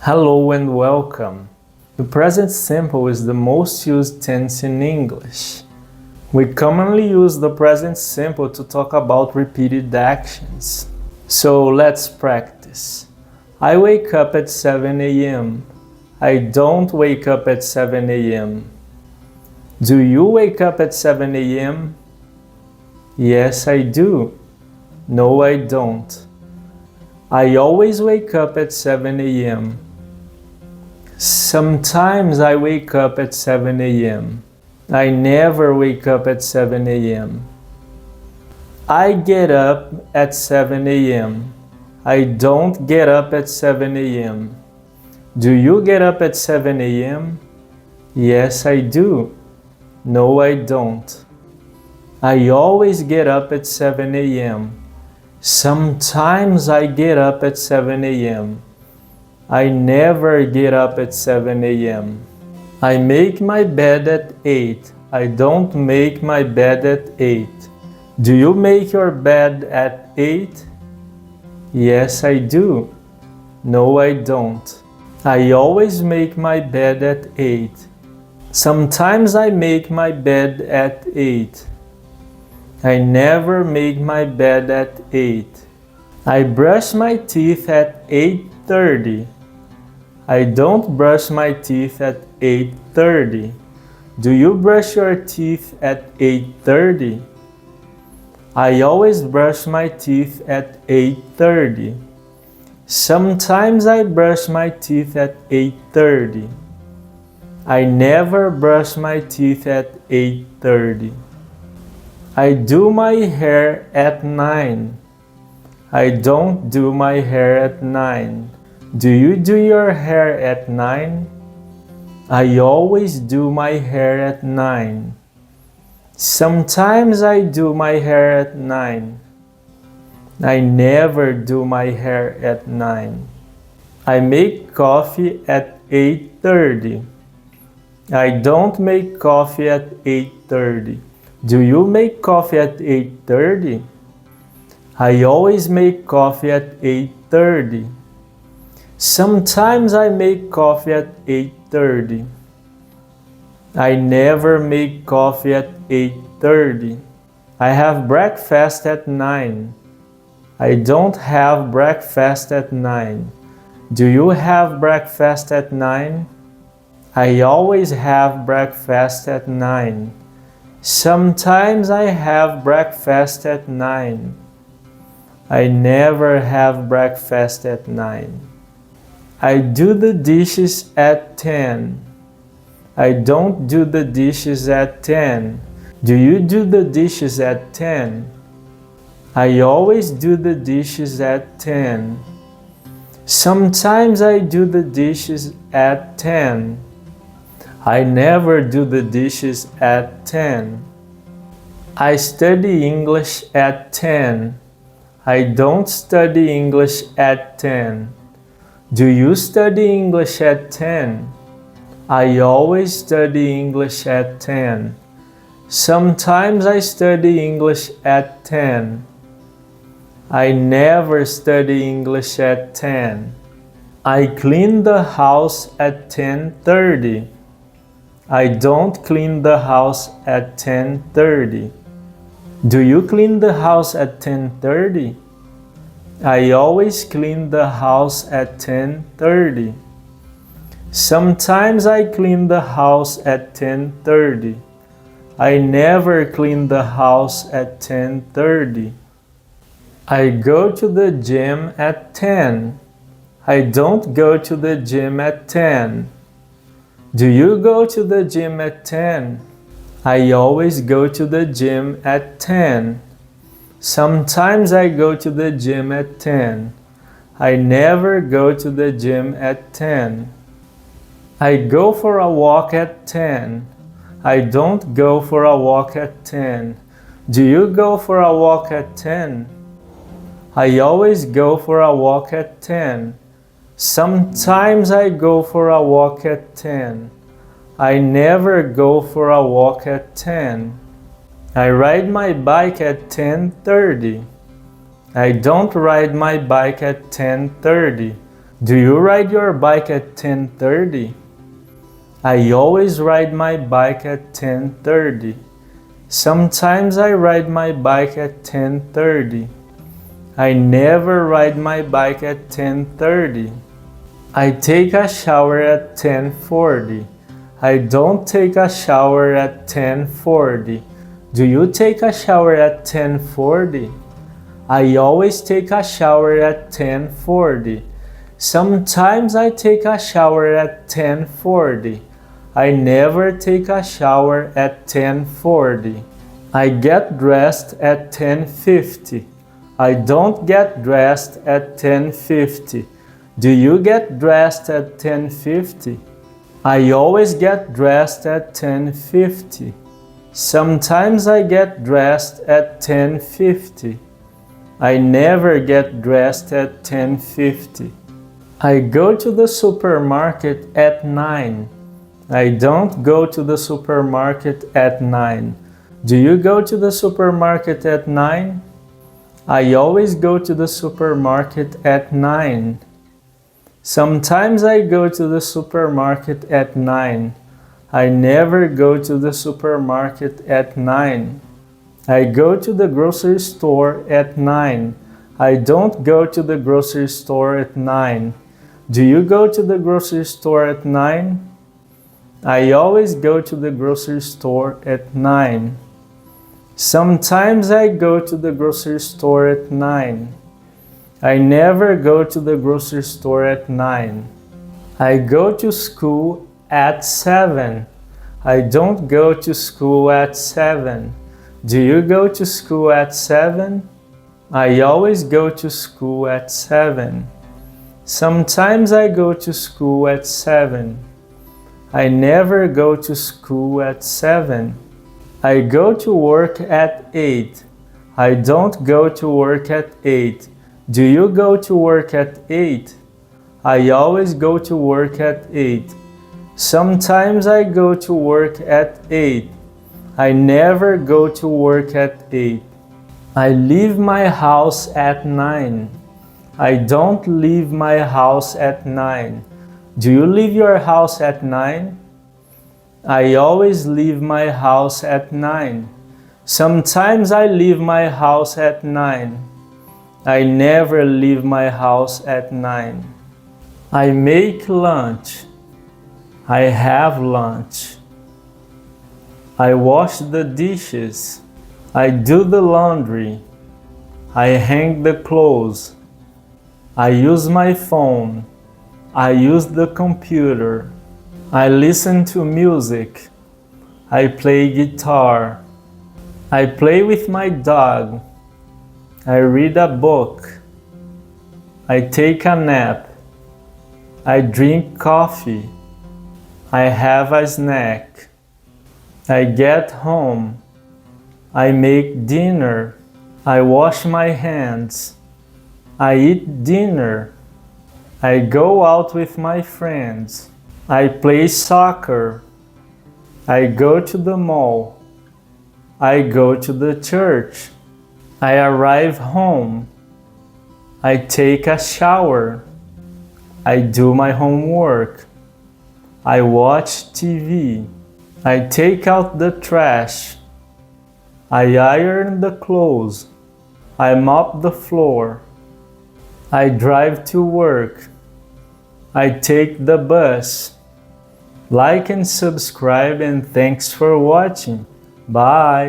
Hello and welcome. The present simple is the most used tense in English. We commonly use the present simple to talk about repeated actions. So let's practice. I wake up at 7 a.m. I don't wake up at 7 a.m. Do you wake up at 7 a.m.? Yes, I do. No, I don't. I always wake up at 7 a.m. Sometimes I wake up at 7 a.m. I never wake up at 7 a.m. I get up at 7 a.m. I don't get up at 7 a.m. Do you get up at 7 a.m.? Yes, I do. No, I don't. I always get up at 7 a.m. Sometimes I get up at 7 a.m. I never get up at 7 a.m. I make my bed at 8. I don't make my bed at 8. Do you make your bed at 8? Yes, I do. No, I don't. I always make my bed at 8. Sometimes I make my bed at 8. I never make my bed at 8. I brush my teeth at 8:30. I don't brush my teeth at 8:30. Do you brush your teeth at 8:30? I always brush my teeth at 8:30. Sometimes I brush my teeth at 8:30. I never brush my teeth at 8:30. I do my hair at 9. I don't do my hair at 9. Do you do your hair at 9? I always do my hair at 9. Sometimes I do my hair at 9. I never do my hair at 9. I make coffee at 8:30. I don't make coffee at 8:30. Do you make coffee at 8:30? I always make coffee at 8:30. Sometimes I make coffee at 8:30. I never make coffee at 8:30. I have breakfast at 9. I don't have breakfast at 9. Do you have breakfast at 9? I always have breakfast at 9. Sometimes I have breakfast at 9. I never have breakfast at 9. I do the dishes at 10. I don't do the dishes at 10. Do you do the dishes at 10? I always do the dishes at 10. Sometimes I do the dishes at 10. I never do the dishes at 10. I study English at 10. I don't study English at 10. Do you study English at 10? I always study English at 10. Sometimes I study English at 10. I never study English at 10. I clean the house at 10:30. I don't clean the house at 10:30. Do you clean the house at 10:30? I always clean the house at 10:30. Sometimes I clean the house at 10:30. I never clean the house at 10:30. I go to the gym at 10. I don't go to the gym at 10. Do you go to the gym at 10? I always go to the gym at 10. Sometimes I go to the gym at 10. I never go to the gym at 10. I go for a walk at 10. I don't go for a walk at 10. Do you go for a walk at 10? I always go for a walk at 10. Sometimes I go for a walk at 10. I never go for a walk at 10. I ride my bike at 10:30. I don't ride my bike at 10:30. Do you ride your bike at 10:30? I always ride my bike at 10:30. Sometimes I ride my bike at 10:30. I never ride my bike at 10:30. I take a shower at 10:40. I don't take a shower at 10:40. Do you take a shower at 10:40? I always take a shower at 10:40. Sometimes I take a shower at 10:40. I never take a shower at 10:40. I get dressed at 10:50. I don't get dressed at 10:50. Do you get dressed at 10:50? I always get dressed at 10:50. Sometimes I get dressed at 10:50. I never get dressed at 10:50. I go to the supermarket at 9. I don't go to the supermarket at 9. Do you go to the supermarket at 9? I always go to the supermarket at 9. Sometimes I go to the supermarket at 9. I never go to the supermarket at 9. I go to the grocery store at 9. I don't go to the grocery store at 9. Do you go to the grocery store at 9? I always go to the grocery store at 9. Sometimes I go to the grocery store at 9. I never go to the grocery store at 9. I go to school at 7. I don't go to school at 7. Do you go to school at 7? I always go to school at 7. Sometimes I go to school at 7. I never go to school at 7. I go to work at 8. I don't go to work at 8. Do you go to work at 8? I always go to work at 8. Sometimes I go to work at 8. I never go to work at 8. I leave my house at 9. I don't leave my house at 9. Do you leave your house at 9? I always leave my house at 9. Sometimes I leave my house at 9. I never leave my house at 9. I make lunch. I have lunch. I wash the dishes. I do the laundry. I hang the clothes. I use my phone. I use the computer. I listen to music. I play guitar. I play with my dog. I read a book. I take a nap. I drink coffee. I have a snack. I get home. I make dinner. I wash my hands. I eat dinner. I go out with my friends. I play soccer. I go to the mall. I go to the church. I arrive home. I take a shower. I do my homework. I watch TV. I take out the trash. I iron the clothes. I mop the floor. I drive to work. I take the bus. Like and subscribe, and thanks for watching. Bye.